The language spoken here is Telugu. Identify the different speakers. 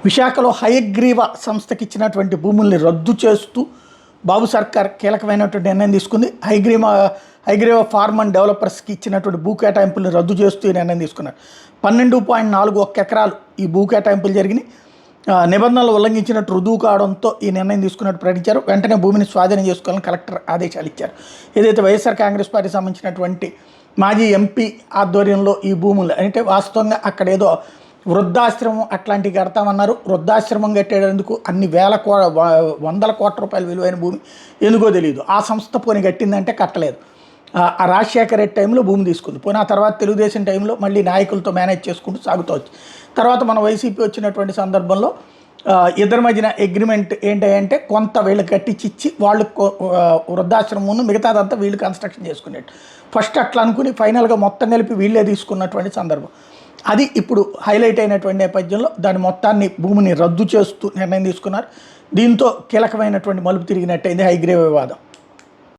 Speaker 1: విశాఖలో హయగ్రీవ సంస్థకి ఇచ్చినటువంటి భూముల్ని రద్దు చేస్తూ బాబు సర్కార్ కీలకమైనటువంటి నిర్ణయం తీసుకుంది. హయగ్రీవ ఫార్మ్ అండ్ డెవలపర్స్కి ఇచ్చినటువంటి భూ కేటాయింపుల్ని రద్దు చేస్తూ ఈ నిర్ణయం తీసుకున్నారు. 12.41 ఎకరాలు ఈ భూ కేటాయింపులు జరిగినాయి. నిబంధనలు ఉల్లంఘించినట్టు రుజువు కావడంతో ఈ నిర్ణయం తీసుకున్నట్టు ప్రకటించారు. వెంటనే భూమిని స్వాధీనం చేసుకోవాలని కలెక్టర్ ఆదేశాలు ఇచ్చారు. ఏదైతే వైఎస్ఆర్ కాంగ్రెస్ పార్టీకి సంబంధించినటువంటి మాజీ ఎంపీ ఆధ్వర్యంలో ఈ భూములు అంటే వాస్తవంగా అక్కడ ఏదో వృద్ధాశ్రమం అట్లాంటివి కడతామన్నారు. వృద్ధాశ్రమం కట్టేందుకు అన్ని వందల కోట్ల రూపాయల విలువైన భూమి ఎందుకో తెలియదు. ఆ సంస్థ పోని కట్టిందంటే కట్టలేదు. ఆ రాజశేఖర రెడ్డి టైంలో భూమి తీసుకుంది. పోనీ ఆ తర్వాత తెలుగుదేశం టైంలో మళ్ళీ నాయకులతో మేనేజ్ చేసుకుంటూ సాగుతూ వచ్చి తర్వాత మన వైసీపీ వచ్చినటువంటి సందర్భంలో ఇద్దరి మధ్యన అగ్రిమెంట్ ఏంటంటే కొంత వీళ్ళకి కట్టించి వాళ్ళు వృద్ధాశ్రమం మిగతాదంతా వీళ్ళు కన్స్ట్రక్షన్ చేసుకునేట్టు ఫస్ట్ అట్లా అనుకుని ఫైనల్గా మొత్తం కలిపి వీళ్ళే తీసుకున్నటువంటి సందర్భం. అది ఇప్పుడు హైలైట్ అయినటువంటి నేపథ్యంలో దాని మొత్తాన్ని భూమిని రద్దు చేస్తూ నిర్ణయం తీసుకున్నారు. దీంతో కీలకమైనటువంటి మలుపు తిరిగినట్టయింది హయగ్రీవ వివాదం.